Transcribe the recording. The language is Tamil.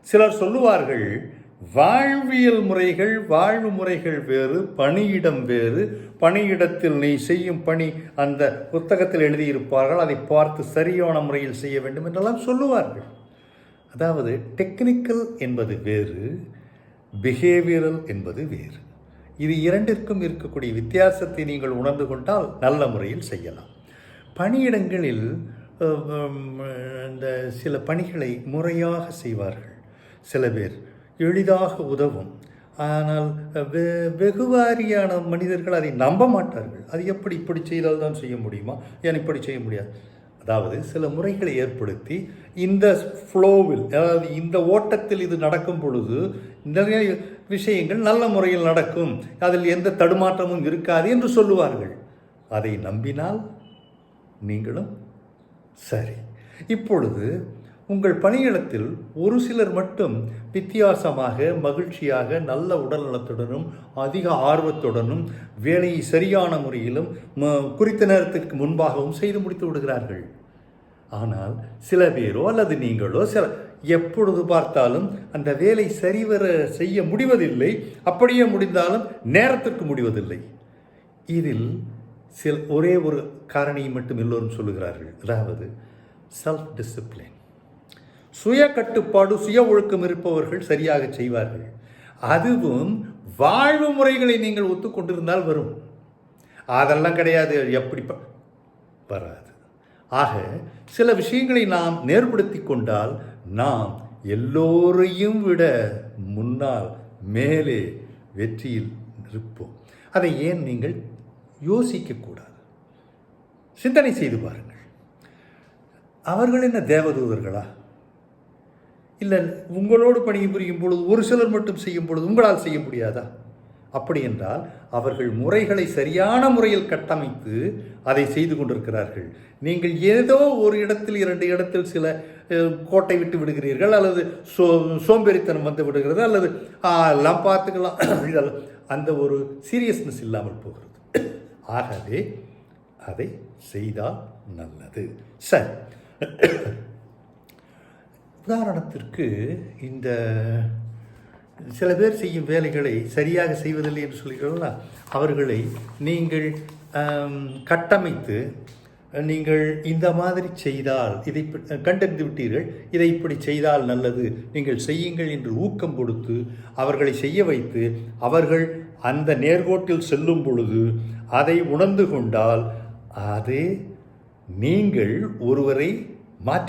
சிலர் சொல்லுவார்கள், வாழ்வியல் முறைகள் வாழ்வு முறைகள் வேறு, பணியிடம் வேறு. பணியிடத்தில் நீ செய்யும் பணி அந்த புத்தகத்தில் எழுதியிருப்பார்கள், அதை பார்த்து சரியான முறையில் செய்ய வேண்டும் என்றெல்லாம் சொல்லுவார்கள். அதாவது டெக்னிக்கல் என்பது வேறு, பிஹேவியரல் என்பது வேறு. இது இரண்டிற்கும் இருக்கக்கூடிய வித்தியாசத்தை நீங்கள் உணர்ந்து கொண்டால் நல்ல முறையில் செய்யலாம். பணியிடங்களில் இந்த சில பணிகளை முறையாக செய்வார்கள். சில பேர் எளிதாக உதவும், ஆனால் வெகுவாரியான மனிதர்கள் அதை நம்ப மாட்டார்கள். அது எப்படி இப்படி செய்தால் தான் செய்ய முடியுமா, ஏன் இப்படி செய்ய முடியாது? அதாவது சில முறைகளை ஏற்படுத்தி இந்த ஃப்ளோவில், அதாவது இந்த ஓட்டத்தில் இது நடக்கும் பொழுது நிறைய விஷயங்கள் நல்ல முறையில் நடக்கும், அதில் எந்த தடுமாற்றமும் இருக்காது என்று சொல்லுவார்கள். அதை நம்பினால் நீங்களும் சரி. இப்பொழுது உங்கள் பணியிடத்தில் ஒரு சிலர் மட்டும் வித்தியாசமாக, மகிழ்ச்சியாக, நல்ல உடல் நலத்துடனும் அதிக ஆர்வத்துடனும் வேலையை சரியான முறையிலும் குறித்த நேரத்திற்கு முன்பாகவும் செய்து முடித்து விடுகிறார்கள். ஆனால் சில பேரோ அல்லது நீங்களோ எப்பொழுது பார்த்தாலும் அந்த வேலை சரிவர செய்ய முடிவதில்லை. அப்படியே முடிந்தாலும் நேரத்திற்கு முடிவதில்லை. இதில் ஒரே ஒரு காரணியை மட்டும் எல்லோரும் சொல்லுகிறார்கள், அதாவது செல்ஃப் டிசிப்ளின். சுய கட்டுப்பாடு, சுய ஒழுக்கம் இருப்பவர்கள் சரியாக செய்வார்கள். அதுவும் வாழ்வு முறைகளை நீங்கள் ஒத்துக்கொண்டிருந்தால் வரும். அதெல்லாம் கிடையாது, எப்படி வராது. ஆக சில விஷயங்களை நாம் நேர்படுத்தி கொண்டால் நாம் எல்லோரையும் விட முன்னால் மேலே வெற்றியில் இருப்போம். அதை ஏன் நீங்கள் யோசிக்கக்கூடாது? சிந்தனை செய்து பாருங்கள். அவர்கள் என்ன தேவதூதர்களா? இல்லை, உங்களோடு பணிபுரியும் பொழுது ஒரு சிலர் மட்டும் செய்யும் பொழுது உங்களால் செய்ய முடியாதா? அப்படி என்றால் அவர்கள் முறைகளை சரியான முறையில் கட்டமைத்து அதை செய்து கொண்டிருக்கிறார்கள். நீங்கள் ஏதோ ஒரு இடத்தில் 2 இடத்தில் சில கோட்டை விட்டு விடுகிறீர்கள், அல்லது சோம்பேறித்தனம் வந்து விடுகிறது, அல்லது எல்லாம் பார்த்துக்கலாம், இதெல்லாம் அந்த ஒரு சீரியஸ்னஸ் இல்லாமல் போகிறது. ஆகவே அதை செய்தால் நல்லது. சரி, உதாரணத்திற்கு இந்த சில பேர் செய்யும் வேலைகளை சரியாக செய்வதில்லை என்று சொல்கிறீர்களா, அவர்களை நீங்கள் கட்டமைத்து நீங்கள் இந்த மாதிரி செய்தால், இதை கண்டறிந்து விட்டீர்கள், இதை இப்படி செய்தால் நல்லது, நீங்கள் செய்யுங்கள் என்று ஊக்கம் கொடுத்து அவர்களை செய்ய வைத்து அவர்கள் அந்த நேர்கோட்டில் செல்லும் பொழுது அதை உணர்ந்து கொண்டால் அதே நீங்கள் ஒருவரை மாற்றி